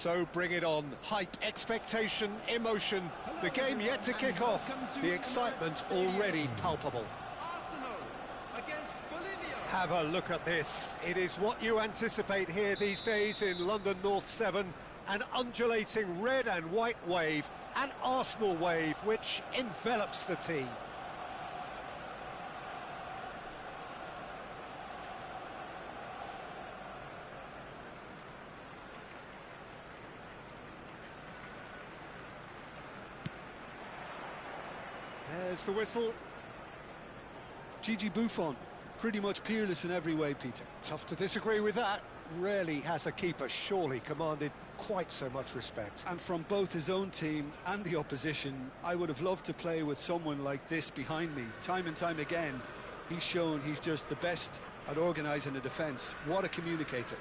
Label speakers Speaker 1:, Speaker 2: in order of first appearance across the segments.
Speaker 1: So bring it on. Hype, expectation, emotion. The game yet to kick off. The excitement already palpable. Have a look at this. It is what you anticipate here these days in London North 7. An undulating red and white wave, an Arsenal wave which envelops the team. There's the whistle.
Speaker 2: Gigi Buffon, pretty much peerless in every way, Peter.
Speaker 1: Tough to disagree with that. Rarely has a keeper surely commanded quite so much respect.
Speaker 2: And from both his own team and the opposition, I would have loved to play with someone like this behind me. Time and time again, he's shown he's just the best at organising a defence. What a communicator.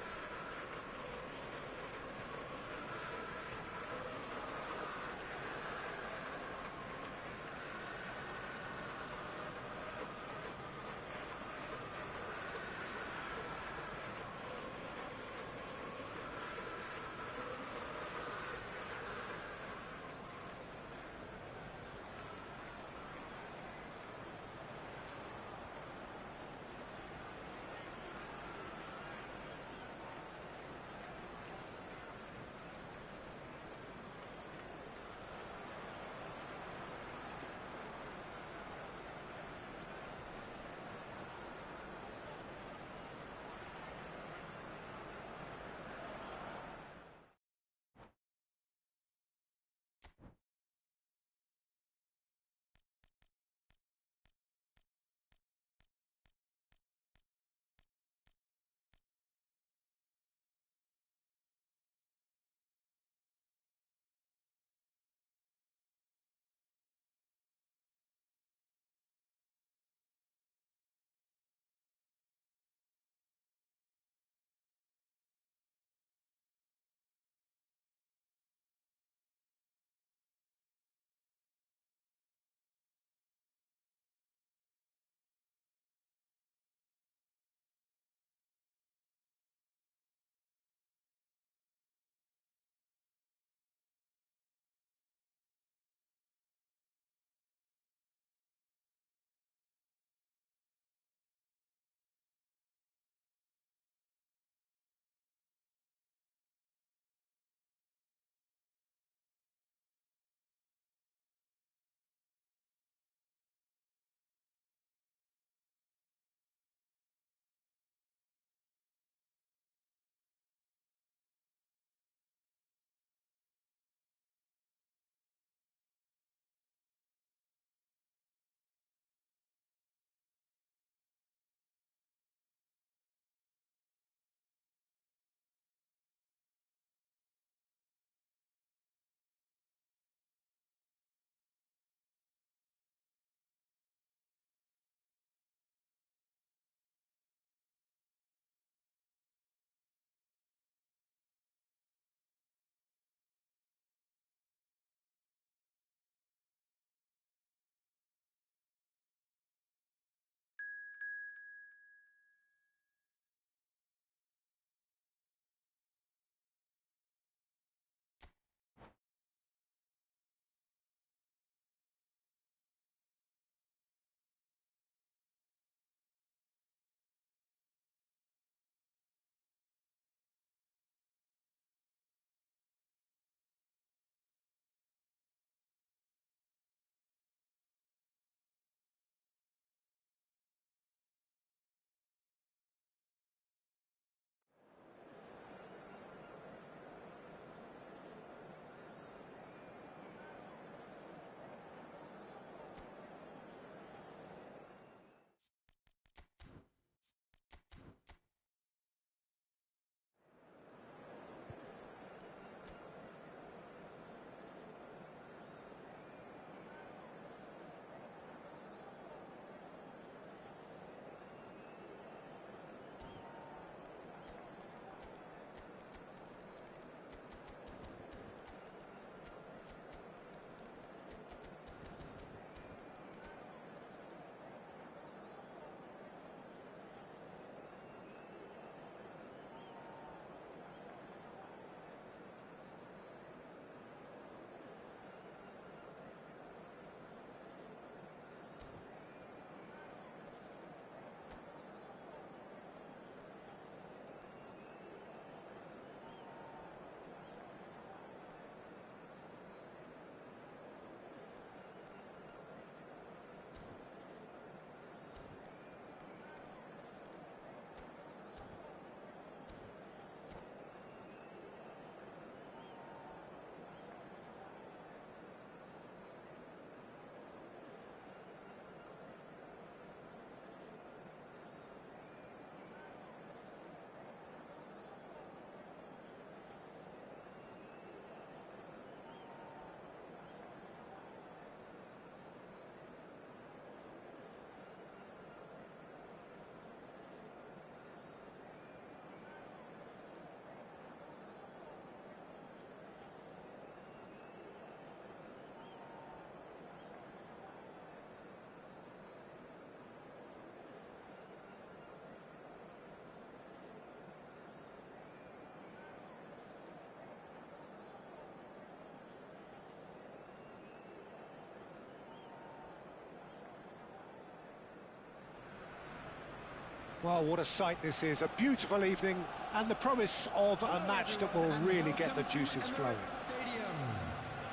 Speaker 1: Well, what a sight this is. A beautiful evening and the promise of a match that will really get the juices flowing.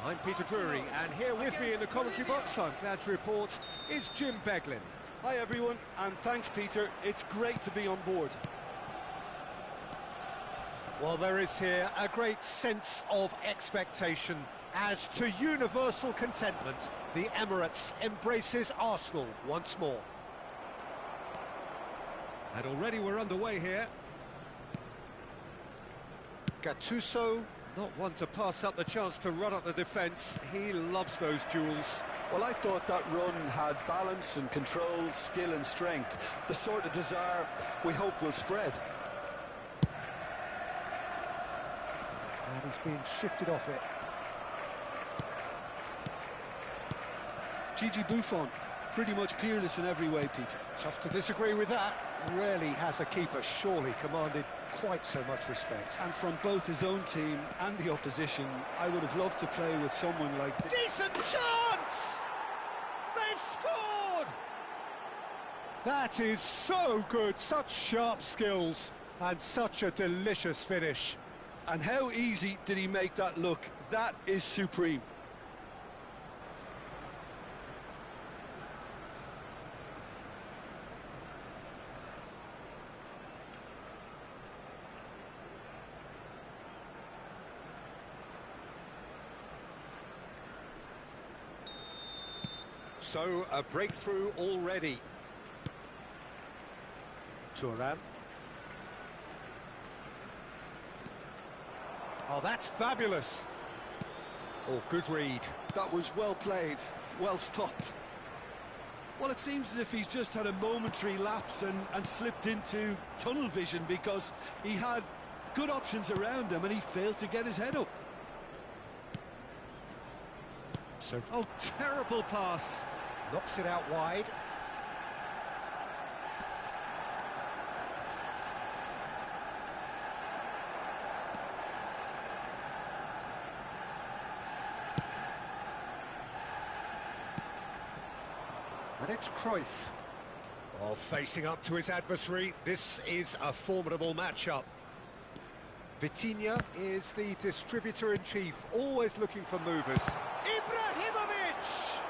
Speaker 1: I'm Peter Drury, and here with me in the commentary box, I'm glad to report, is Jim Beglin.
Speaker 2: Hi everyone, and thanks Peter, it's great to be on board.
Speaker 1: Well, there is here a great sense of expectation as to universal contentment. The Emirates embraces Arsenal once more. And already we're underway here. Gattuso, not one to pass up the chance to run up the defence. He loves those duels.
Speaker 2: Well, I thought that run had balance and control, skill and strength. The sort of desire we hope will spread.
Speaker 1: And he's being shifted off it.
Speaker 2: Gigi Buffon, pretty much peerless in every way, Peter.
Speaker 1: Tough to disagree with that. Rarely has a keeper surely commanded quite so much respect.
Speaker 2: And from both his own team and the opposition, I would have loved to play with someone like this.
Speaker 1: Decent chance! They've scored! That is so good, such sharp skills and such a delicious finish.
Speaker 2: And how easy did he make that look? That is supreme.
Speaker 1: So, a breakthrough already. Thuram. Oh, that's fabulous. Oh, good read.
Speaker 2: That was well played, well stopped. Well, it seems as if he's just had a momentary lapse and slipped into tunnel vision because he had good options around him and he failed to get his head up.
Speaker 1: So, oh, terrible pass. Knocks it out wide. And it's Cruyff. Oh, facing up to his adversary. This is a formidable matchup. Vitinha is the distributor-in-chief, always looking for movers. Ibrahimovic!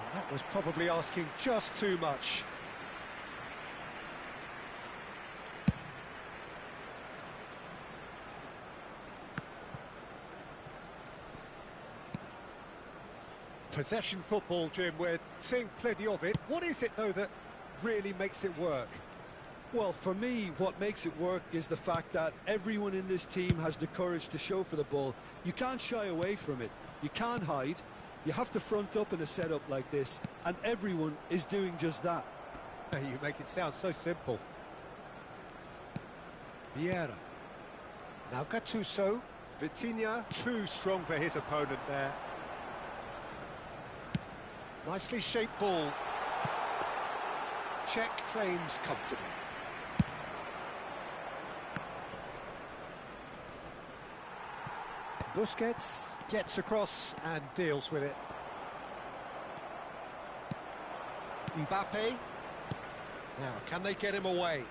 Speaker 1: And that was probably asking just too much. Possession football, Jim, we're seeing plenty of it. What is it, though, that really makes it work?
Speaker 2: Well, for me, what makes it work is the fact that everyone in this team has the courage to show for the ball. You can't shy away from it. You can't hide. You have to front up in a setup like this, and everyone is doing just that.
Speaker 1: You make it sound so simple. Vieira. Now Gattuso. Vitinha, too strong for his opponent there. Nicely shaped ball. Check claims comfortably. Busquets gets across and deals with it. Mbappe. Now, can they get him away?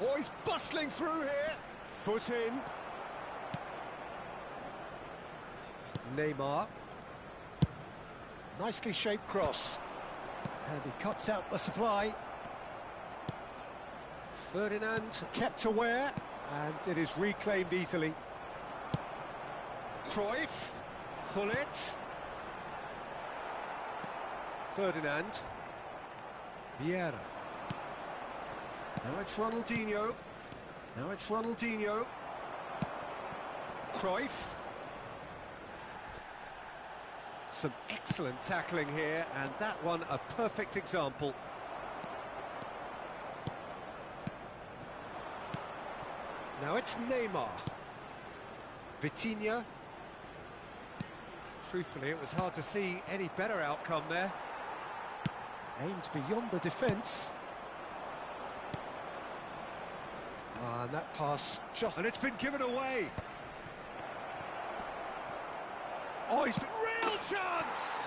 Speaker 1: Oh, he's bustling through here. Foot in. Neymar. Nicely shaped cross. And he cuts out the supply. Ferdinand kept aware, and it is reclaimed easily. Cruyff, Hullet, Ferdinand, Vieira. Now it's Ronaldinho. Now it's Ronaldinho. Cruyff. Some excellent tackling here, and that one a perfect example. Now it's Neymar. Vitinha. Truthfully, it was hard to see any better outcome there. Aimed beyond the defence. And that pass just... And it's been given away. Oh, he's... Real chance!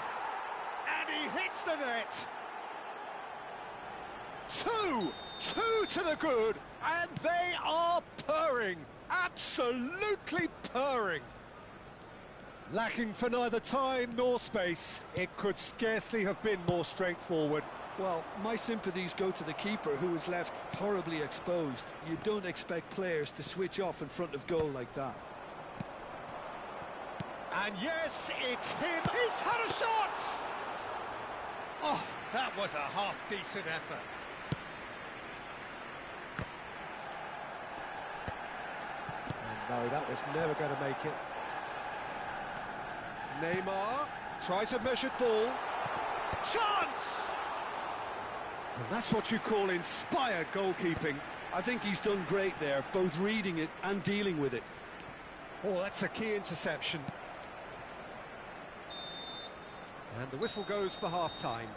Speaker 1: And he hits the net. Two to the good, and they are purring, absolutely purring. Lacking for neither time nor space, it could scarcely have been more straightforward.
Speaker 2: Well, my sympathies go to the keeper, who was left horribly exposed. You don't expect players to switch off in front of goal like that.
Speaker 1: And yes, it's him. He's had a shot! Oh, that was a half-decent effort. And no, that was never going to make it. Neymar tries a measured ball. Chance! And that's what you call inspired goalkeeping.
Speaker 2: I think he's done great there, both reading it and dealing with it.
Speaker 1: Oh, that's a key interception. And the whistle goes for half-time.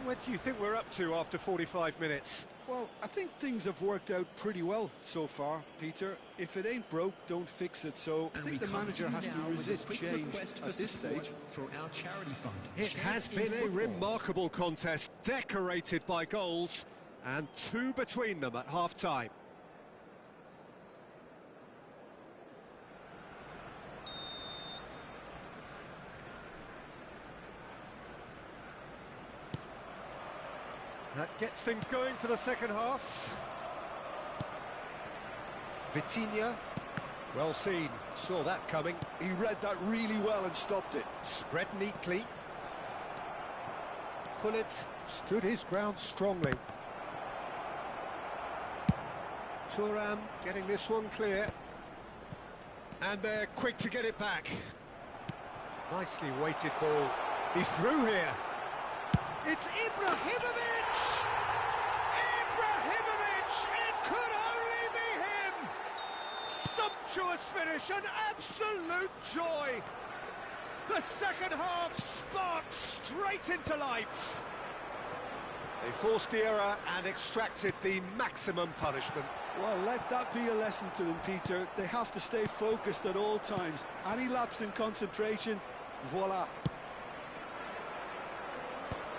Speaker 1: What do you think we're up to after 45 minutes?
Speaker 2: Well, I think things have worked out pretty well so far, Peter. If it ain't broke, don't fix it. So I think the manager has to resist change at this stage.
Speaker 3: For our charity fund.
Speaker 1: It has been a remarkable contest, decorated by goals, and two between them at half-time. That gets things going for the second half. Vitinha, well seen, saw that coming.
Speaker 2: He read that really well and stopped it.
Speaker 1: Spread neatly. Gullit stood his ground strongly. Thuram getting this one clear. And they're quick to get it back. Nicely weighted ball. He's through here. It's Ibrahimovic! Ibrahimovic! It could only be him! Sumptuous finish, an absolute joy! The second half sparked straight into life. They forced the error and extracted the maximum punishment.
Speaker 2: Well, let that be a lesson to them, Peter. They have to stay focused at all times. Any lapse in concentration, voila.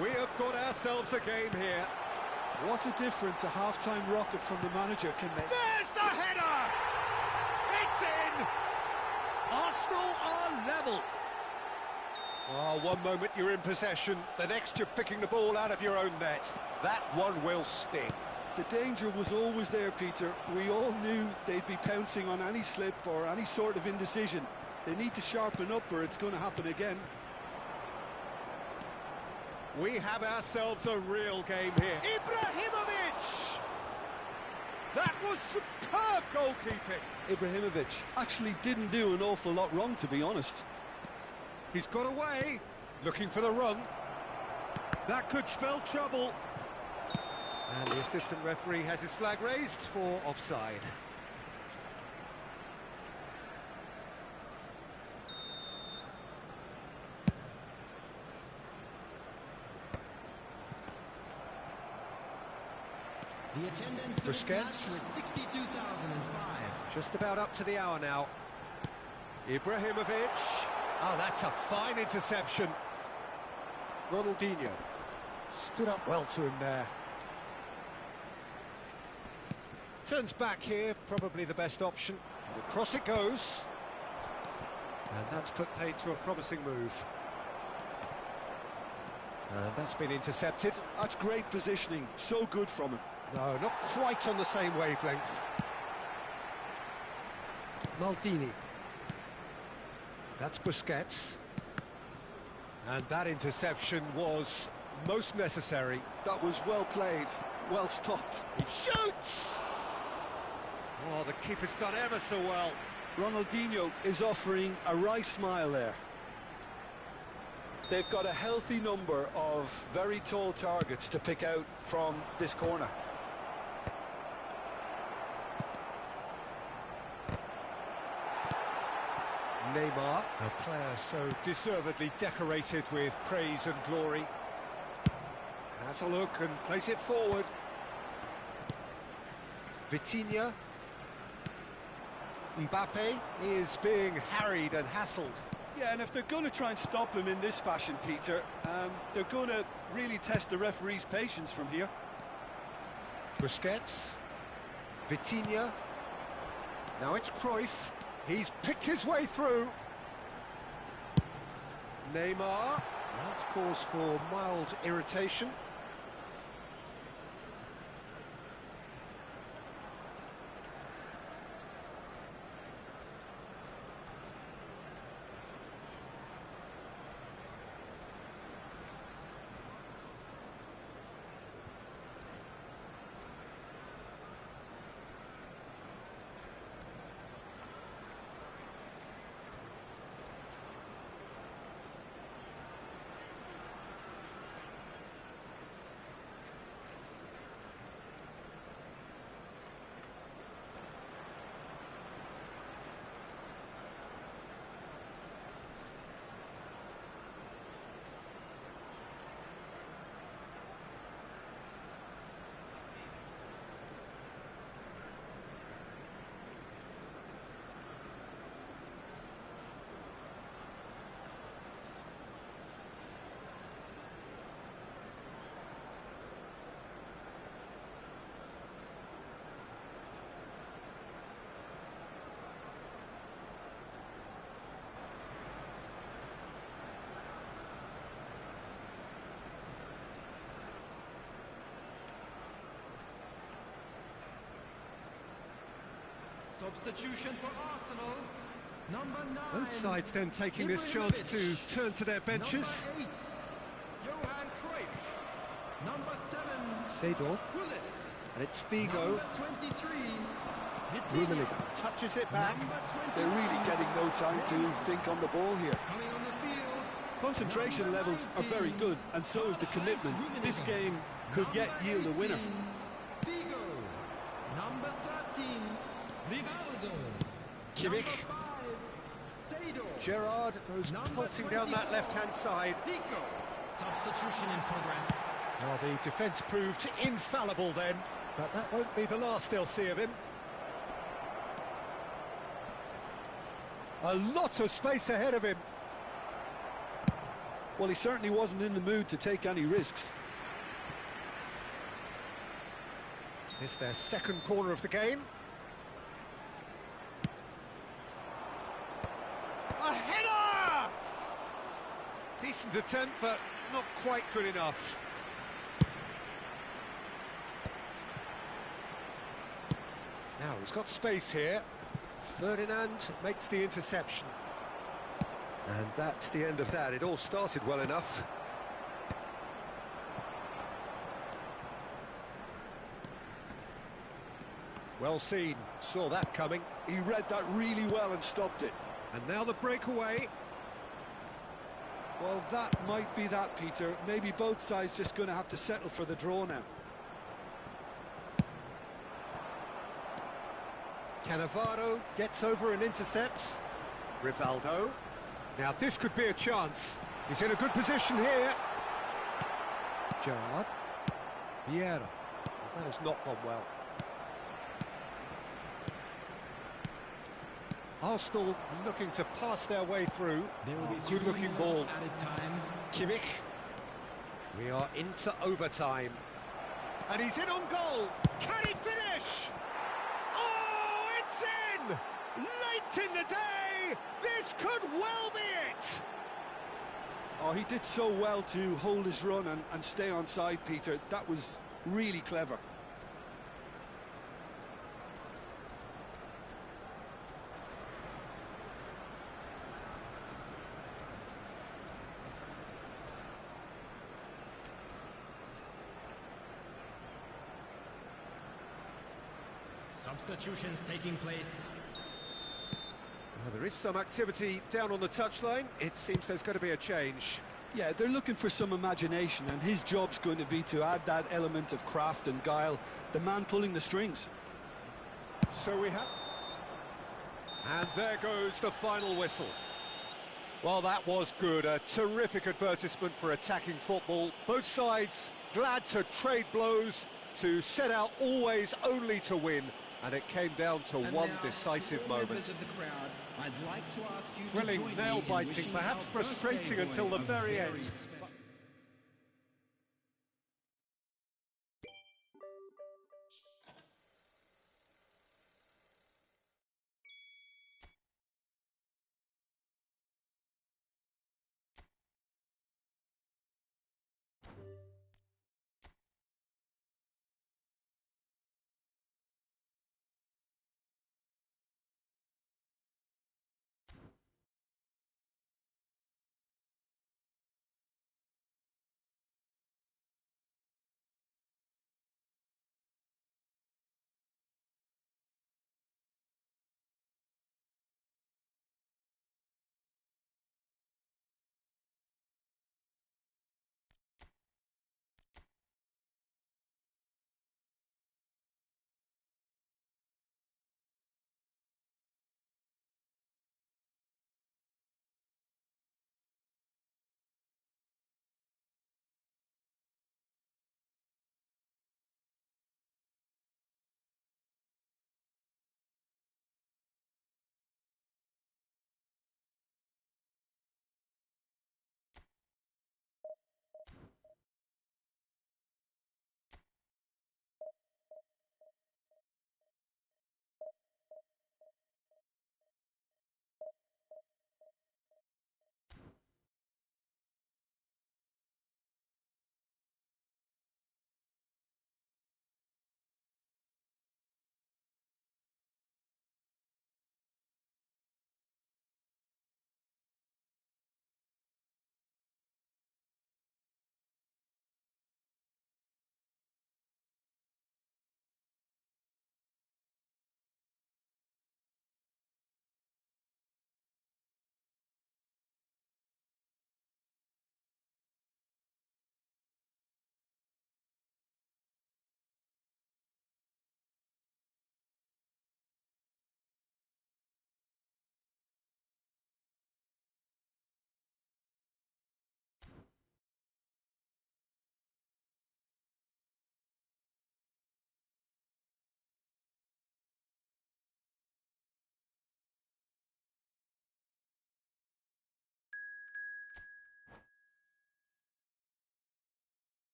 Speaker 1: We have got ourselves a game here.
Speaker 2: What a difference a half-time rocket from the manager can make.
Speaker 1: There's the header! It's in! Arsenal are level. Oh, one moment you're in possession, the next you're picking the ball out of your own net. That one will sting.
Speaker 2: The danger was always there, Peter. We all knew they'd be pouncing on any slip or any sort of indecision. They need to sharpen up or it's going to happen again.
Speaker 1: We have ourselves a real game here. Ibrahimovic! That was superb goalkeeping.
Speaker 2: Ibrahimovic actually didn't do an awful lot wrong, to be honest.
Speaker 1: He's got away, looking for the run. That could spell trouble. And the assistant referee has his flag raised for offside.
Speaker 3: The attendance
Speaker 1: Busquets.
Speaker 3: 62,005.
Speaker 1: Just about up to the hour now. Ibrahimovic. Oh, that's a fine interception. Ronaldinho stood up well to him there. Turns back here, probably the best option. And across it goes. And that's put paid to a promising move. And that's been intercepted.
Speaker 2: That's great positioning, so good from him.
Speaker 1: No, not quite on the same wavelength. Maldini. That's Busquets. And that interception was most necessary.
Speaker 2: That was well played, well stopped.
Speaker 1: He shoots! Oh, the keeper's done ever so well.
Speaker 2: Ronaldinho is offering a wry smile there. They've got a healthy number of very tall targets to pick out from this corner.
Speaker 1: Neymar, a player so deservedly decorated with praise and glory. Has a look and plays it forward. Vitinha. Mbappe is being harried and hassled.
Speaker 2: Yeah, and if they're going to try and stop him in this fashion, Peter, they're going to really test the referee's patience from here.
Speaker 1: Busquets, Vitinha, now it's Cruyff, he's picked his way through. Neymar, that's cause for mild irritation.
Speaker 3: Substitution for Arsenal. Number 9.
Speaker 1: Both sides then taking this chance to turn to their benches.
Speaker 3: Number 8, Johan Cruyff. Number 7,
Speaker 1: Seedorf,
Speaker 3: Gullit.
Speaker 1: and it's Figo.
Speaker 3: Number 23, Vitinha.
Speaker 1: Rummenigge touches it back.
Speaker 3: Number 20,
Speaker 2: They're really getting no time to think on the ball here.
Speaker 3: coming on the field.
Speaker 2: Concentration
Speaker 3: Number
Speaker 2: levels are
Speaker 3: 19,
Speaker 2: very good, and so is the commitment. This game could yet yield a winner.
Speaker 3: Figo. Number 13, Rivaldo.
Speaker 1: Kimmich.
Speaker 3: Number 5, Seedorf.
Speaker 1: Gerrard goes
Speaker 3: Number
Speaker 1: pulsing down that
Speaker 3: 24,
Speaker 1: left-hand side.
Speaker 3: Zico. Substitution in progress.
Speaker 1: Well, the defence proved infallible then, but that won't be the last they'll see of him. A lot of space ahead of him.
Speaker 2: Well, he certainly wasn't in the mood to take any risks.
Speaker 1: It's their second corner of the game. A header! Decent attempt, but not quite good enough. Now he's got space here. Ferdinand makes the interception. And that's the end of that. It all started well enough. Well seen, saw that coming.
Speaker 2: He read that really well and stopped it.
Speaker 1: And now the breakaway.
Speaker 2: Well, that might be that, Peter. Maybe both sides just going to have to settle for the draw now.
Speaker 1: Cannavaro gets over and intercepts. Rivaldo. Now this could be a chance. He's in a good position here. Gerrard. Vieira. That has not gone well. Arsenal looking to pass their way through.
Speaker 3: There will be
Speaker 1: Good looking ball.
Speaker 3: added time.
Speaker 1: Kimmich. We are into overtime. And he's in on goal. Can he finish? Oh, it's in! Late in the day, this could well be it!
Speaker 2: Oh, he did so well to hold his run and stay on side, Peter. That was really clever.
Speaker 3: Substitutions taking place.
Speaker 1: Well, there is some activity down on the touchline. It seems there's going to be a change.
Speaker 2: Yeah, they're looking for some imagination, and his job's going to be to add that element of craft and guile, the man pulling the strings.
Speaker 1: So we have... And there goes the final whistle. Well, that was good. A terrific advertisement for attacking football. Both sides glad to trade blows, to set out always only to win. And it came down to
Speaker 3: And
Speaker 1: one
Speaker 3: now,
Speaker 1: decisive
Speaker 3: to all
Speaker 1: moment.
Speaker 3: members of the crowd, I'd like to ask you to
Speaker 1: Thrilling,
Speaker 3: join me in
Speaker 1: nail-biting,
Speaker 3: wishing
Speaker 1: perhaps
Speaker 3: our
Speaker 1: frustrating
Speaker 3: birthday
Speaker 1: until
Speaker 3: boy
Speaker 1: the
Speaker 3: a
Speaker 1: very end.
Speaker 3: special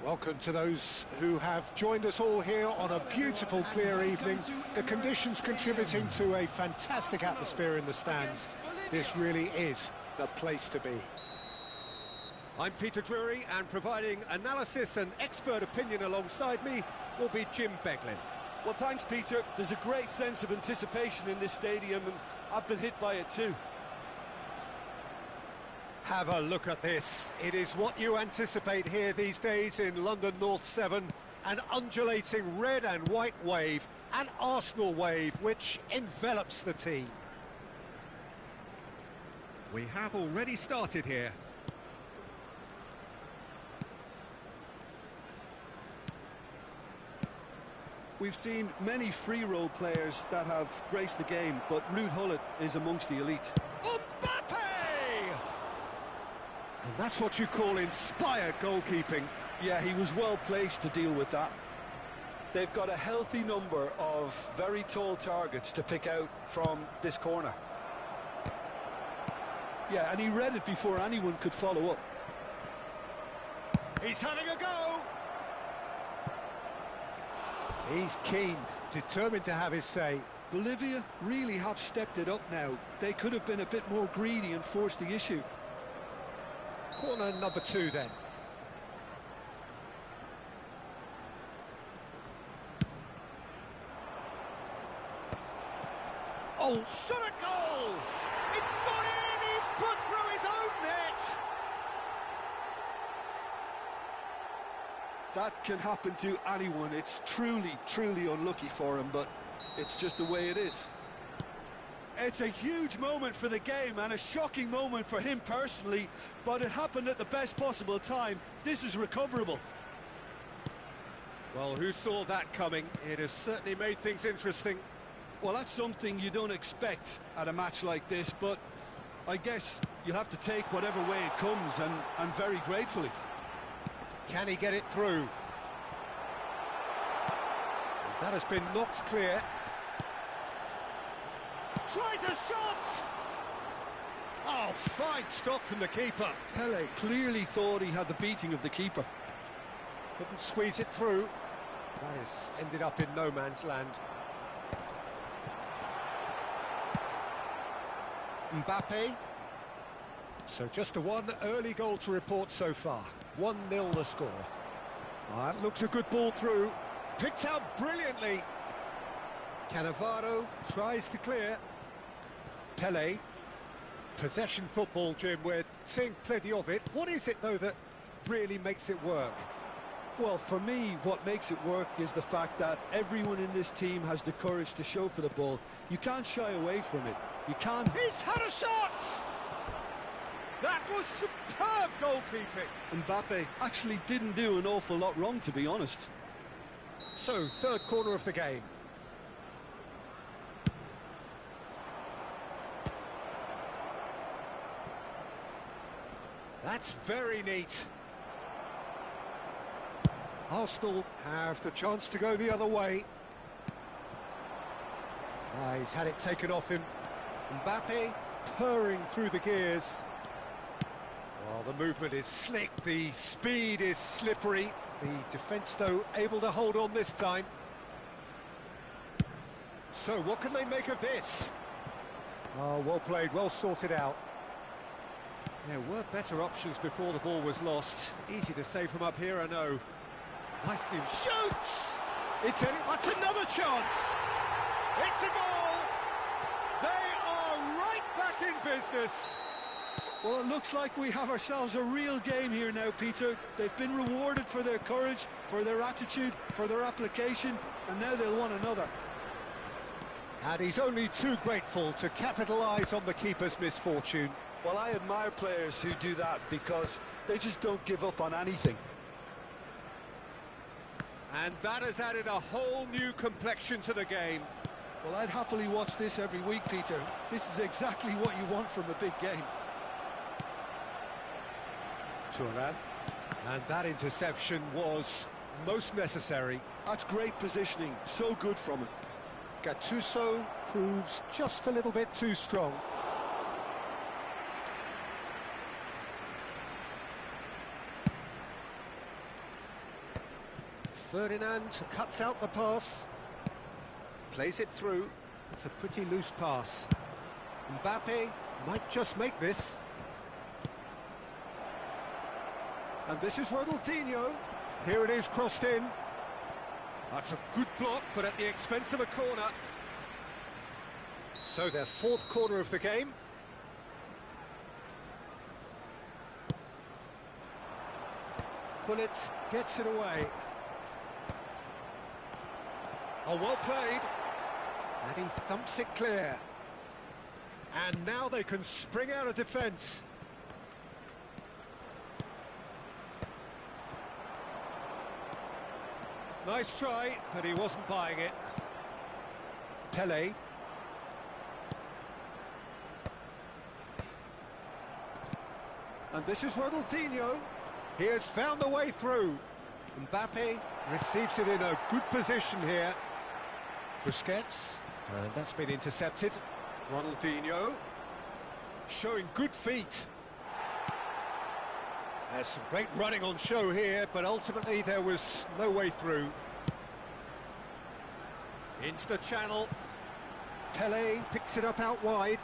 Speaker 1: Welcome to those who have joined us all here on a beautiful, clear evening. The conditions contributing to a fantastic atmosphere in the stands. This really is the place to be. I'm Peter Drury, and providing analysis and expert opinion alongside me will be Jim Beglin.
Speaker 2: Well, thanks, Peter. There's a great sense of anticipation in this stadium, and I've been hit by it too.
Speaker 1: Have a look at this. It is what you anticipate here these days in London North 7. An undulating red and white wave, an Arsenal wave, which envelops the team. We have already started here.
Speaker 2: We've seen many free role players that have graced the game, but Ruud Gullit is amongst the elite.
Speaker 1: Mbappe! And that's what you call inspired goalkeeping.
Speaker 2: Yeah, he was well placed to deal with that. They've got a healthy number of very tall targets to pick out from this corner. Yeah, and he read it before anyone could follow up.
Speaker 1: He's having a go! He's keen, determined to have his say.
Speaker 2: Bolivia really have stepped it up now. They could have been a bit more greedy and forced the issue.
Speaker 1: Corner number 2 then. Oh, shot a goal! It's gone in! He's put through his own net!
Speaker 2: That can happen to anyone. It's truly, truly unlucky for him, but it's just the way it is. It's a huge moment for the game and a shocking moment for him personally, but it happened at the best possible time. This is recoverable.
Speaker 1: Well, who saw that coming? It has certainly made things interesting.
Speaker 2: Well, that's something you don't expect at a match like this, but I guess you'll have to take whatever way it comes, and very gratefully.
Speaker 1: Can he get it through? That has been knocked clear. Tries a shot! Oh, fine stop from the keeper.
Speaker 2: Pele clearly thought he had the beating of the keeper.
Speaker 1: Couldn't squeeze it through. That has ended up in no man's land. Mbappe. So just a one early goal to report so far. 1-0 the score. That looks a good ball through. Picked out brilliantly. Cannavaro tries to clear. Pele. Possession football, Jim. We're seeing plenty of it. What is it, though, that really makes it work?
Speaker 2: Well, for me, what makes it work is the fact that everyone in this team has the courage to show for the ball. You can't shy away from it. You can't...
Speaker 1: He's had a shot! That was superb goalkeeping.
Speaker 2: Mbappe actually didn't do an awful lot wrong, to be honest.
Speaker 1: So, third corner of the game. That's very neat. Arsenal have the chance to go the other way. He's had it taken off him. Mbappe purring through the gears. Well, the movement is slick, the speed is slippery. The defence, though, able to hold on this time. So, what can they make of this? Oh, well played, well sorted out. There were better options before the ball was lost. Easy to say from up here, I know. Nicely shoots! That's another chance! It's a goal! They are right back in business!
Speaker 2: Well, it looks like we have ourselves a real game here now, Peter. They've been rewarded for their courage, for their attitude, for their application, and now they'll want another.
Speaker 1: And he's only too grateful to capitalise on the keeper's misfortune.
Speaker 2: Well, I admire players who do that because they just don't give up on anything.
Speaker 1: And that has added a whole new complexion to the game.
Speaker 2: Well, I'd happily watch this every week, Peter. This is exactly what you want from a big game.
Speaker 1: Turan. And that interception was most necessary.
Speaker 2: That's great positioning, so good from him.
Speaker 1: Gattuso proves just a little bit too strong. Ferdinand cuts out the pass. Plays it through. It's a pretty loose pass. Mbappe might just make this. And this is Ronaldinho. Here it is, crossed in. That's a good block, but at the expense of a corner. So their fourth corner of the game. Gullit gets it away. Oh, well played. And he thumps it clear. And now they can spring out of defence. Nice try, but he wasn't buying it. Pele. And this is Ronaldinho. He has found the way through. Mbappe receives it in a good position here. Busquets, and that's been intercepted. Ronaldinho, showing good feet. There's some great running on show here, but ultimately there was no way through. Into the channel. Pele picks it up out wide.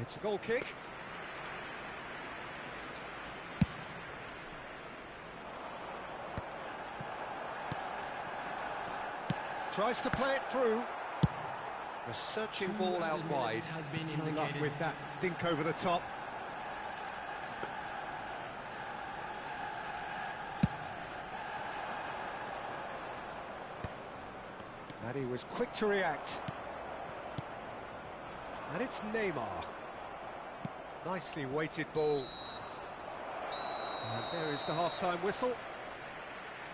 Speaker 1: It's a goal kick. Tries to play it through. A searching ball out wide.
Speaker 3: Has been
Speaker 1: No luck
Speaker 3: indicated.
Speaker 1: with that dink over the top. And he was quick to react. And it's Neymar. Nicely weighted ball. And there is the half-time whistle.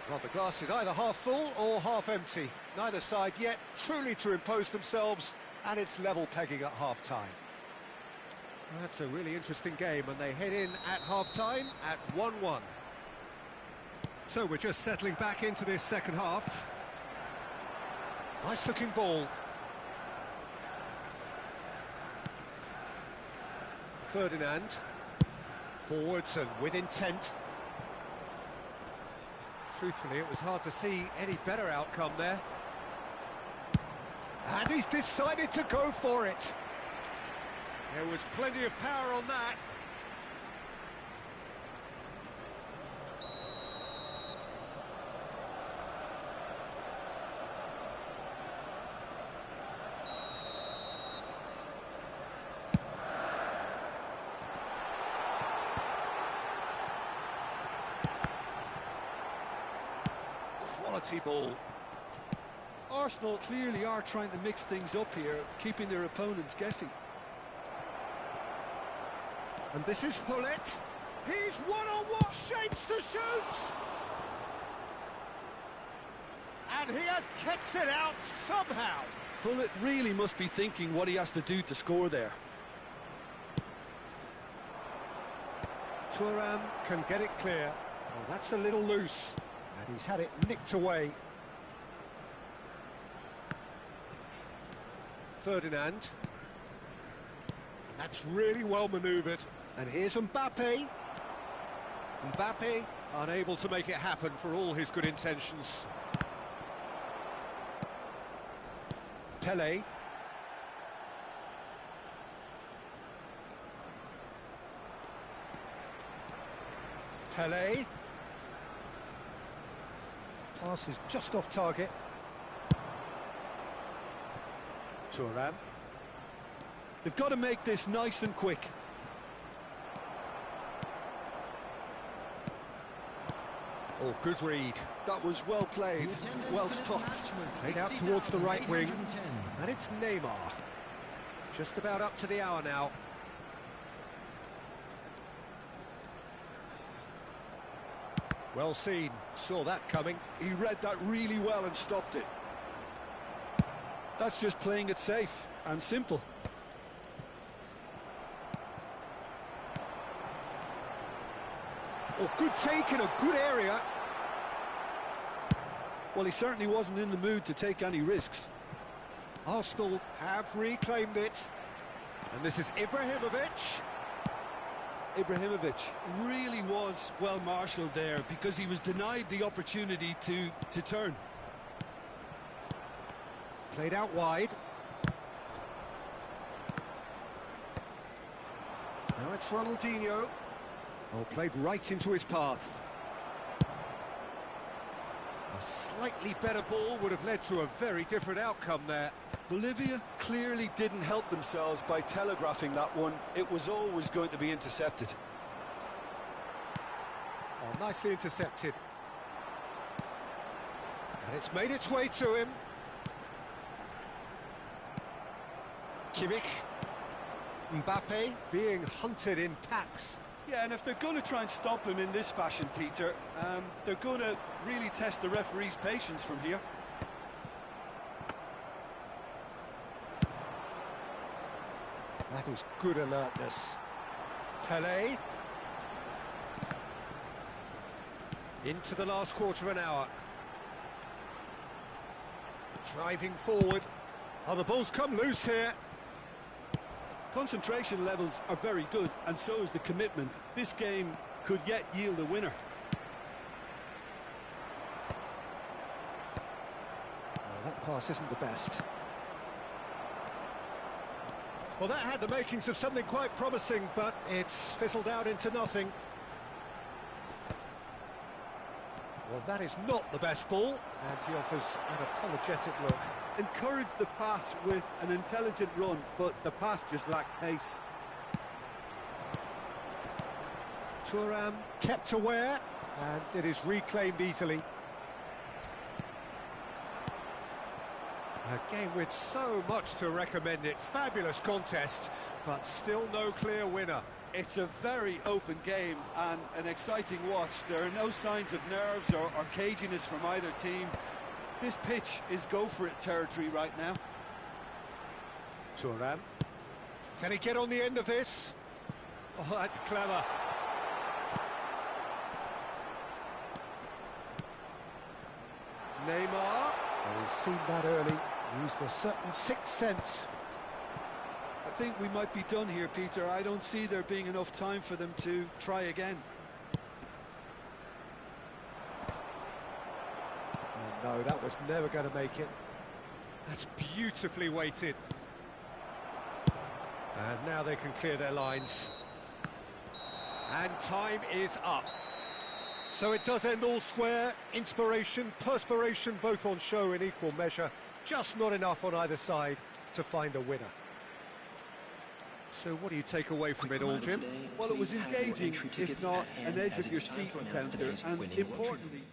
Speaker 1: Well, the glass is either half full or half empty. Neither side yet truly to impose themselves, and it's level pegging at half-time. That's a really interesting game, and they head in at half-time at 1-1. So we're just settling back into this second half. Nice-looking ball. Ferdinand. Forwards and with intent. Truthfully, it was hard to see any better outcome there. And he's decided to go for it. There was plenty of power on that. Quality ball.
Speaker 2: Arsenal clearly are trying to mix things up here, keeping their opponents guessing.
Speaker 1: And this is Gullit. He's one-on-one, shapes to shoot! And he has kept it out somehow.
Speaker 2: Gullit really must be thinking what he has to do to score there.
Speaker 1: Thuram can get it clear. Well, that's a little loose. And he's had it nicked away. Ferdinand. And that's really well manoeuvred. And here's Mbappe. Mbappe unable to make it happen for all his good intentions. Pele. Pele. Pass is just off target. Thuram.
Speaker 2: They've got to make this nice and quick.
Speaker 1: Oh, good read.
Speaker 2: That was well played,
Speaker 3: The attendance
Speaker 2: well
Speaker 3: for this
Speaker 2: stopped.
Speaker 3: match was
Speaker 1: Played out towards the right wing.
Speaker 3: 60,810.
Speaker 1: And it's Neymar. Just about up to the hour now. Well seen. Saw that coming.
Speaker 2: He read that really well and stopped it. That's just playing it safe and simple.
Speaker 1: Oh, good take in a good area.
Speaker 2: Well, he certainly wasn't in the mood to take any risks.
Speaker 1: Arsenal have reclaimed it. And this is Ibrahimovic.
Speaker 2: Ibrahimovic really was well marshalled there because he was denied the opportunity to turn.
Speaker 1: Played out wide. Now it's Ronaldinho. Oh, played right into his path. A slightly better ball would have led to a very different outcome there.
Speaker 2: Bolivia clearly didn't help themselves by telegraphing that one. It was always going to be intercepted.
Speaker 1: Oh, nicely intercepted. And it's made its way to him. Kimmich. Mbappe being hunted in packs.
Speaker 2: Yeah, and if they're going to try and stop him in this fashion, Peter, they're going to really test the referee's patience from here.
Speaker 1: That is good alertness. Pelé. Into the last quarter of an hour. Driving forward. Oh, the ball's come loose here.
Speaker 2: Concentration levels are very good, and so is the commitment. This game could yet yield a winner.
Speaker 1: Oh, that pass isn't the best. Well, that had the makings of something quite promising, but it's fizzled out into nothing. Well, that is not the best ball, and he offers an apologetic look.
Speaker 2: Encourage the pass with an intelligent run, but the pass just lacked pace.
Speaker 1: Thuram kept aware, and it is reclaimed easily. A game with so much to recommend it. Fabulous contest, but still no clear winner.
Speaker 2: It's a very open game and an exciting watch. There are no signs of nerves or caginess from either team. This pitch is go-for-it territory right now.
Speaker 1: Thuram. Can he get on the end of this? Oh, that's clever. Neymar. Oh, he's seen that early. Used a certain sixth sense.
Speaker 2: I think we might be done here, Peter. I don't see there being enough time for them to try again.
Speaker 1: Oh, no, that was never going to make it. That's beautifully weighted. And now they can clear their lines. And time is up. So it does end all square. Inspiration, perspiration, both on show in equal measure. Just not enough on either side to find a winner. So what do you take away from it all, Jim?
Speaker 2: Well, it was engaging, if not an edge-of-your-seat encounter, and importantly,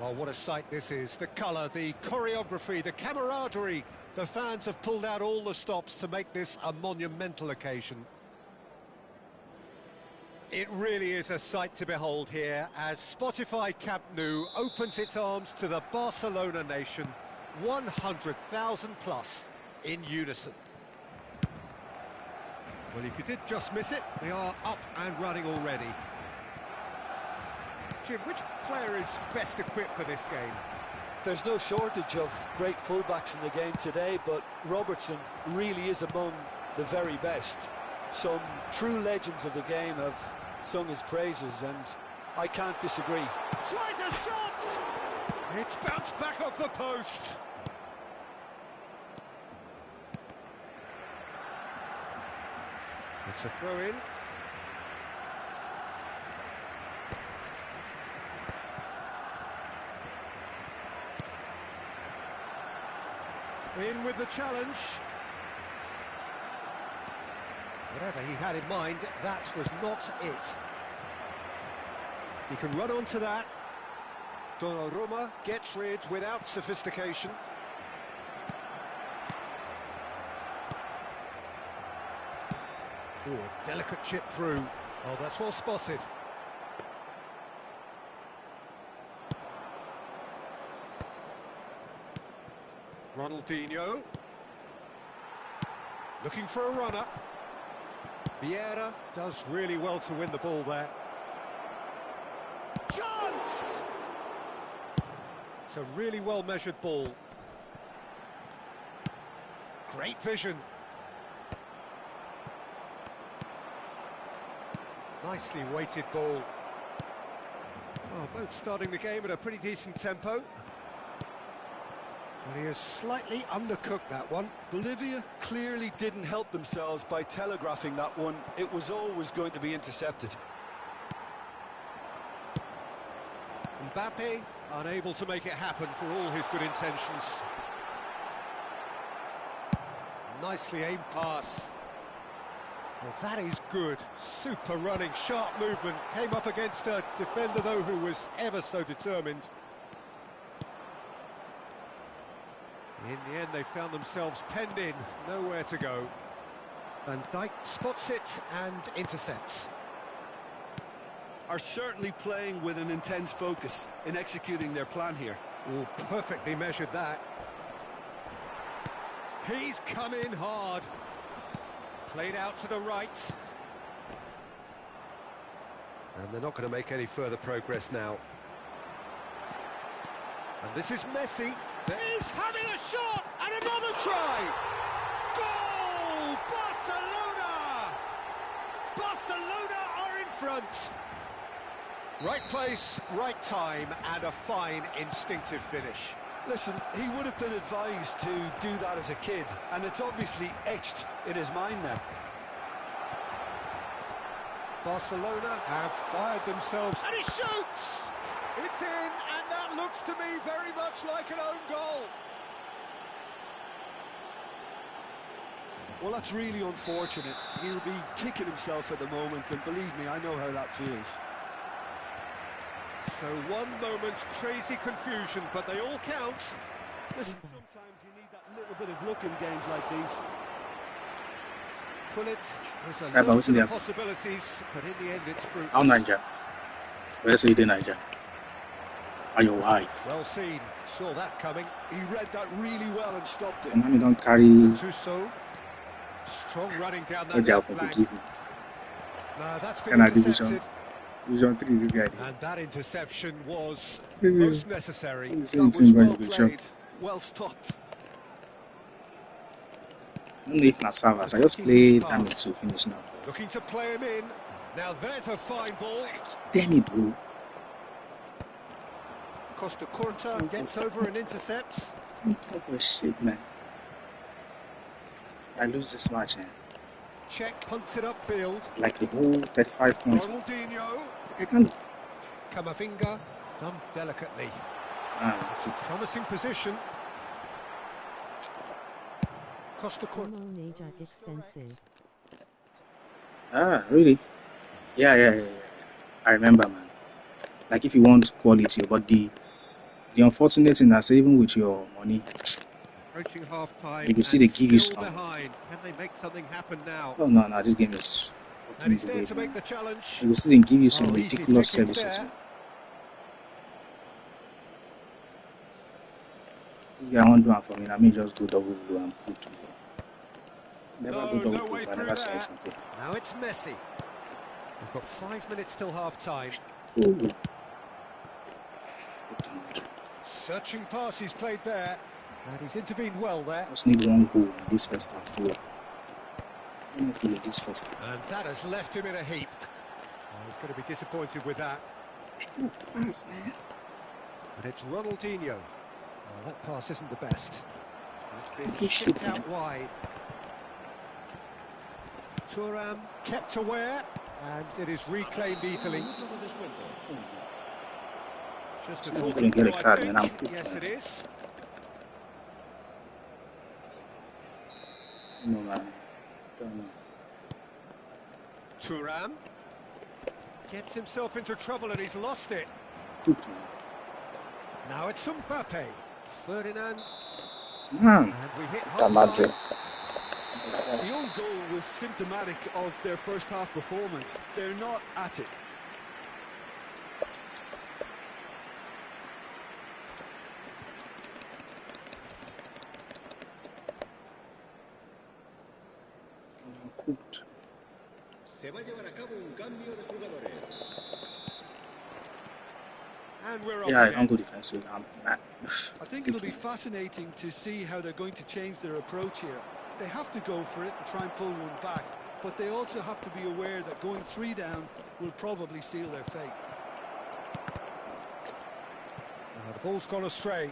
Speaker 1: Oh, what a sight this is. The colour, the choreography, the camaraderie. The fans have pulled out all the stops to make this a monumental occasion. It really is a sight to behold here as Spotify Camp Nou opens its arms to the Barcelona nation, 100,000 plus in unison. Well, if you did just miss it, they are up and running already. Jim, which player is best equipped for this game?
Speaker 2: There's no shortage of great fullbacks in the game today, but Robertson really is among the very best. Some true legends of the game have sung his praises, and I can't disagree.
Speaker 1: Tries a shot! It's bounced back off the post. It's a throw-in. In with the challenge. Whatever he had in mind, that was not it. He can run onto that. Donnarumma gets rid without sophistication. Oh, delicate chip through. Oh, that's well spotted. Ronaldinho. Looking for a runner. Vieira does really well to win the ball there. Chance! It's a really well-measured ball. Great vision. Nicely weighted ball. Well, both starting the game at a pretty decent tempo. Well, he has slightly undercooked that one.
Speaker 2: Bolivia clearly didn't help themselves by telegraphing that one. It was always going to be intercepted.
Speaker 1: Mbappe unable to make it happen for all his good intentions. Nicely aimed pass. Well, that is good. Super running, sharp movement. Came up against a defender, though, who was ever so determined. In the end, they found themselves penned in, nowhere to go. Van Dijk spots it and intercepts.
Speaker 2: Are certainly playing with an intense focus in executing their plan here.
Speaker 1: Oh, perfectly measured that. He's come in hard. Played out to the right. And they're not going to make any further progress now. And this is Messi. He's having a shot and another try. Goal! Barcelona! Barcelona are in front. Right place, right time, and a fine instinctive finish.
Speaker 2: Listen, he would have been advised to do that as a kid, and it's obviously etched in his mind now.
Speaker 1: Barcelona have fired themselves, and he shoots! It's in, and that looks to me very much like an own goal.
Speaker 2: Well, that's really unfortunate. He'll be kicking himself at the moment, and believe me, I know how that feels.
Speaker 1: So one moment's crazy confusion, but they all count.
Speaker 2: Listen, sometimes you need that little bit of luck in games like these.
Speaker 1: Pull it, there's a lot of possibilities, but in the end it's fruitless.
Speaker 4: How Niger? Where's he in Niger? Are your wife?
Speaker 1: Well seen, saw that coming.
Speaker 2: He read that really well and stopped it.
Speaker 4: Konami don't carry.
Speaker 1: Tuso, strong running down that
Speaker 4: No
Speaker 1: left
Speaker 4: doubt
Speaker 1: flank. No, that's still
Speaker 4: Can I
Speaker 1: intercepted.
Speaker 4: Division 3, this guy.
Speaker 1: And that interception was most necessary.
Speaker 4: Same
Speaker 2: That was
Speaker 4: thing,
Speaker 2: well
Speaker 4: Division.
Speaker 2: played, well stopped.
Speaker 4: I don't know if Nasavas. I just played damage to finish now.
Speaker 1: Looking to play him in. Now there's a fine ball.
Speaker 4: Damn it, bro.
Speaker 1: Costa Curta gets over and intercepts.
Speaker 4: What for shit, man. I lose this match, man.
Speaker 1: Check punts it upfield.
Speaker 4: Like the whole 35 points.
Speaker 1: Ronaldinho.
Speaker 4: I can't.
Speaker 1: Camavinga done delicately. It's a promising position. Costa Curta.
Speaker 5: Expensive.
Speaker 4: Really? Yeah. I remember, man. Like if you want quality, but the The unfortunate thing is even with your money,
Speaker 1: Approaching half-time
Speaker 4: you will see
Speaker 1: and
Speaker 4: they give you
Speaker 1: still
Speaker 4: some.
Speaker 1: behind. Can they make something happen now?
Speaker 4: No, this game is
Speaker 1: And
Speaker 4: fucking
Speaker 1: he's there
Speaker 4: delayed,
Speaker 1: to
Speaker 4: man.
Speaker 1: make the challenge.
Speaker 4: You will see they give you some
Speaker 1: Oh, easy
Speaker 4: ridiculous
Speaker 1: pickings
Speaker 4: services,
Speaker 1: there.
Speaker 4: man. This guy won't do it for me. I mean, just go double blue and put to never go
Speaker 1: No,
Speaker 4: double
Speaker 1: no
Speaker 4: blue.
Speaker 1: way
Speaker 4: I
Speaker 1: through
Speaker 4: never see
Speaker 1: there.
Speaker 4: something.
Speaker 1: Now it's Messi. We've got 5 minutes till half-time.
Speaker 4: So,
Speaker 1: Searching pass he's played there. And he's intervened well there.
Speaker 4: just need one goal in this first half to work. One goal in this first half.
Speaker 1: And that has left him in a heap. Oh, he's going to be disappointed with that.
Speaker 4: Pass, man.
Speaker 1: And it's Ronaldinho. Oh, that pass isn't the best. It's been
Speaker 4: Good shit,
Speaker 1: shipped out wide. Thuram kept aware, and it is reclaimed easily. Just a
Speaker 4: I'm
Speaker 1: talking
Speaker 4: gonna get a
Speaker 1: to, I
Speaker 4: card,
Speaker 1: think.
Speaker 4: man. I'm cooked,
Speaker 1: Yes,
Speaker 4: man.
Speaker 1: it is.
Speaker 4: No, man. Don't know.
Speaker 1: Thuram gets himself into trouble and he's lost it.
Speaker 4: Cooked, man.
Speaker 1: Now it's Mbappe. Ferdinand,
Speaker 4: Man.
Speaker 1: and we hit
Speaker 4: That mad
Speaker 1: half-time.
Speaker 2: The own goal was symptomatic of their first half performance. They're not at it.
Speaker 4: Cooked.
Speaker 3: Se va a llevar a cabo un cambio de jugadores.
Speaker 1: And we're off
Speaker 4: Yeah, I
Speaker 1: again.
Speaker 4: don't go defensive. I'm mad.
Speaker 2: I think it'll be fascinating to see how they're going to change their approach here. They have to go for it and try and pull one back, but they also have to be aware that going 3 down will probably seal their fate.
Speaker 1: The ball's gone astray.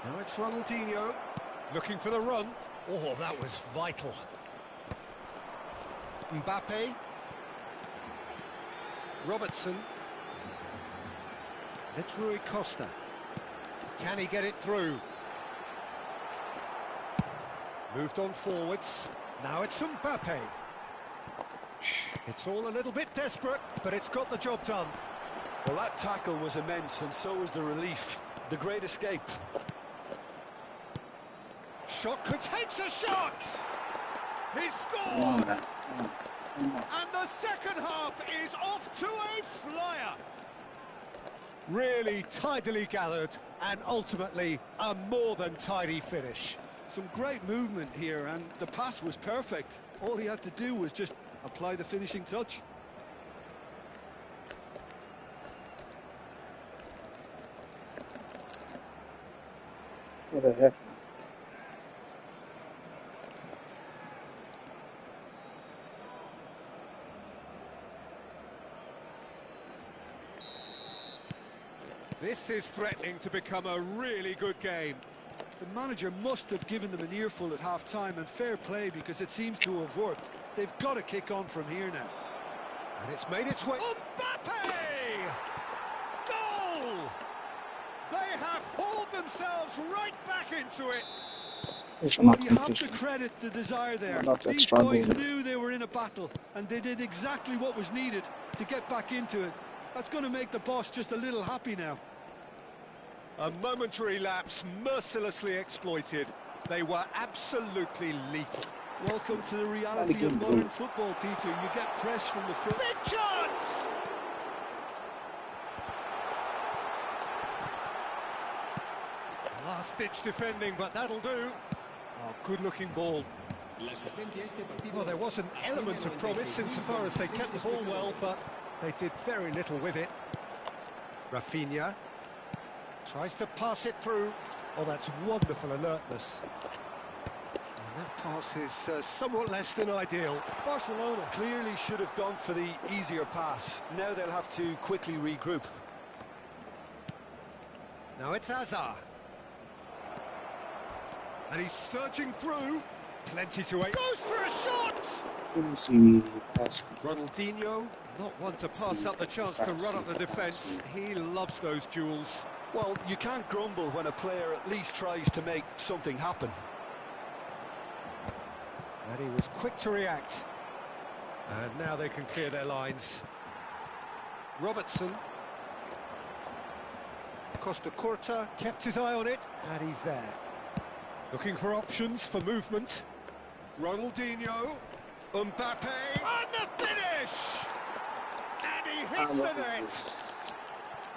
Speaker 1: Now it's Ronaldinho looking for the run. Oh, that was vital. Mbappe. Robertson. It's Rui Costa. Can he get it through? Moved on forwards. Now it's Mbappe. It's all a little bit desperate, but it's got the job done.
Speaker 2: Well, that tackle was immense, and so was the relief. The great escape.
Speaker 1: Shot takes a shot! He
Speaker 4: Come on,
Speaker 1: scored!
Speaker 4: man. Come on.
Speaker 1: And the second half is off to a flyer. Really tidily gathered, and ultimately a more than tidy finish.
Speaker 2: Some great movement here, and the pass was perfect. All he had to do was just apply the finishing touch.
Speaker 4: What the heck, man?
Speaker 1: This is threatening to become a really good game.
Speaker 2: The manager must have given them an earful at half-time, and fair play, because it seems to have worked. They've got to kick on from here now.
Speaker 1: And it's made its way... Mbappe! Goal! They have hauled themselves right back into it.
Speaker 2: Well, you have to credit the desire there.
Speaker 4: Not that
Speaker 2: These
Speaker 4: struggle.
Speaker 2: boys knew they were in a battle, and they did exactly what was needed to get back into it. That's going to make the boss just a little happy now.
Speaker 1: A momentary lapse mercilessly exploited. They were absolutely lethal.
Speaker 2: Welcome to the reality of modern football, Peter. You get press from the front.
Speaker 1: Big chance! Last-ditch defending, but that'll do. Oh, good-looking ball. Well, there was an element of promise insofar as they kept the ball well, but they did very little with it. Rafinha tries to pass it through. Oh, that's wonderful alertness. And that pass is somewhat less than ideal.
Speaker 2: Barcelona clearly should have gone for the easier pass. Now they'll have to quickly regroup.
Speaker 1: Now it's Hazard. And he's surging through. Plenty to aim. Goes for a shot!
Speaker 4: Let me see me pass.
Speaker 1: Ronaldinho, not one to pass up the chance to run up the defence. He loves those duels.
Speaker 2: Well, you can't grumble when a player at least tries to make something happen.
Speaker 1: And he was quick to react. And now they can clear their lines. Robertson. Costa Curta kept his eye on it, and he's there. Looking for options for movement. Ronaldinho, Mbappe, and the finish! And he hits the net.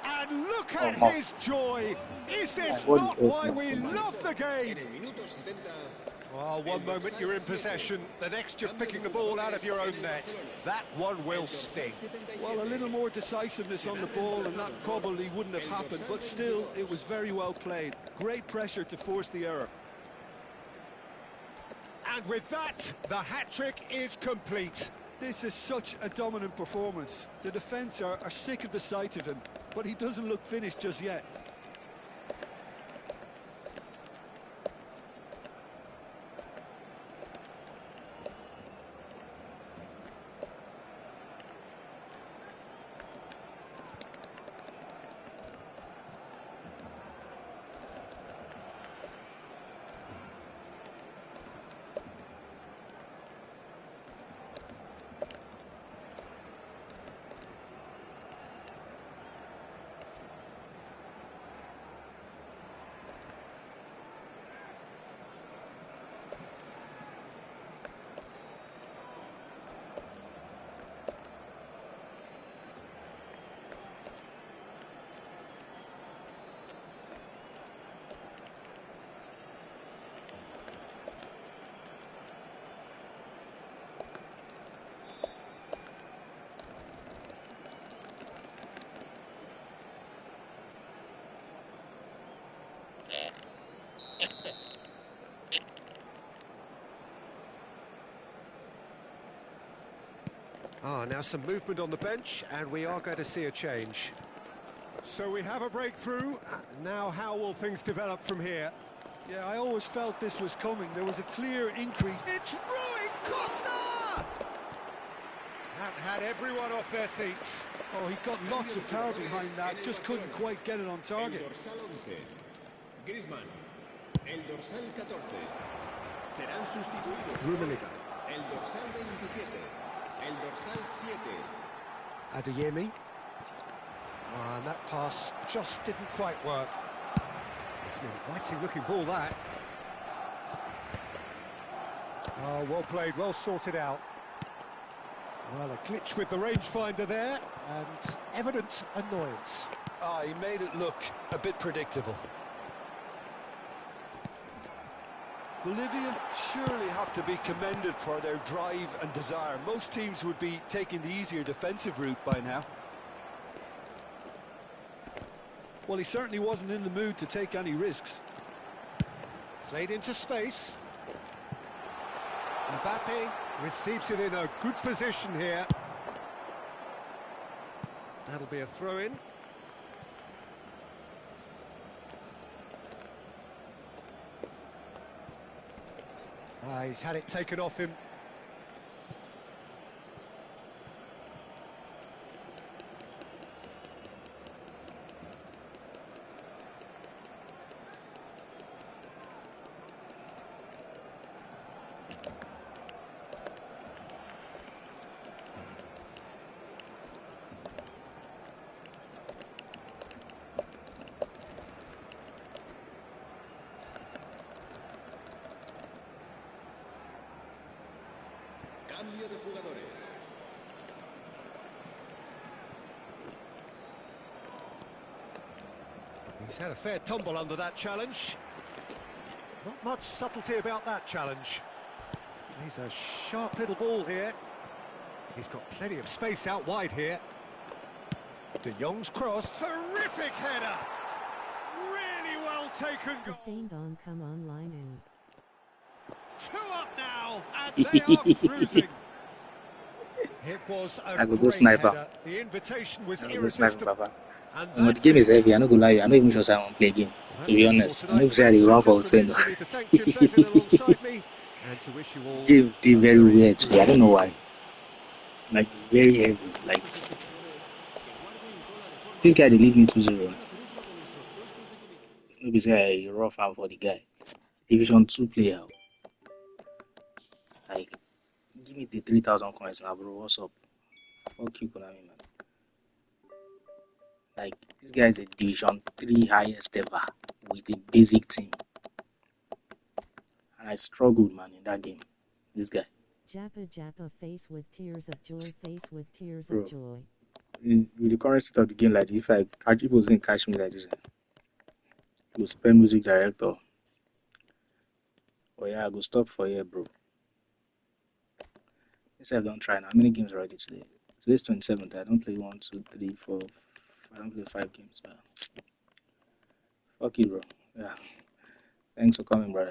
Speaker 1: And look at his joy. Is this not why we love the game? Well, one moment you're in possession, the next you're picking the ball out of your own net. That one will sting.
Speaker 2: Well, a little more decisiveness on the ball and that probably wouldn't have happened, but still, it was very well played. Great pressure to force the error.
Speaker 1: And with that, the hat-trick is complete.
Speaker 2: This is such a dominant performance. The defence are sick of the sight of him, but he doesn't look finished just yet.
Speaker 1: Now some movement on the bench, and we are going to see a change. So we have a breakthrough. Now how will things develop from here?
Speaker 2: Yeah, I always felt this was coming. There was a clear increase.
Speaker 1: It's Rui Costa! That had everyone off their seats.
Speaker 2: Oh, he got lots of power behind that, just couldn't quite get it on target.
Speaker 3: Griezmann, el dorsal 14. Serán sustituidos.
Speaker 1: Rummenigge.
Speaker 3: El dorsal 27. El dorsal 7.
Speaker 1: Adeyemi. And that pass just didn't quite work. It's an inviting looking ball, that. Oh, well played, well sorted out. Well, a glitch with the rangefinder there, and evident annoyance.
Speaker 2: He made it look a bit predictable. Bolivia surely have to be commended for their drive and desire. Most teams would be taking the easier defensive route by now. Well, he certainly wasn't in the mood to take any risks.
Speaker 1: Played into space. Mbappe receives it in a good position here. That'll be a throw-in. He's had it taken off him.
Speaker 3: Cambio de jugadores.
Speaker 1: He's had a fair tumble under that challenge. Not much subtlety about that challenge. He's a sharp little ball here. He's got plenty of space out wide here. De Jong's cross. Terrific header! Really well taken goal.
Speaker 5: Saint-Don come online and...
Speaker 1: 2 up now, and they are cruising. It was a great header. The invitation was irresistible.
Speaker 4: And the game is heavy. I'm not gonna lie, I'm not even sure I want to play game. To be honest, I'm not sure the rough or saying. Game be very weird today. I don't know why. Like very heavy. Like this guy they leave me 2-0. Maybe say a rough arm for the guy. Division 2 player. Like give me the 3,000 coins now, bro. What's up? Fuck you, Konami, man. Like, this guy is a Division 3 highest ever with a basic team. And I struggled, man, in that game. This guy.
Speaker 5: Jappa Jappa face with tears of joy, face with tears
Speaker 4: Bro.
Speaker 5: of joy.
Speaker 4: With the current state of the game, like, if it was going to catch me like this, it would spell music director. Oh yeah, I go stop for here, bro. This I don't try now. How many games already today? Today's 27th. I don't play 1, 2, 3, 4. I don't play 5 games. Fuck you, bro. Yeah. Thanks for coming, brother.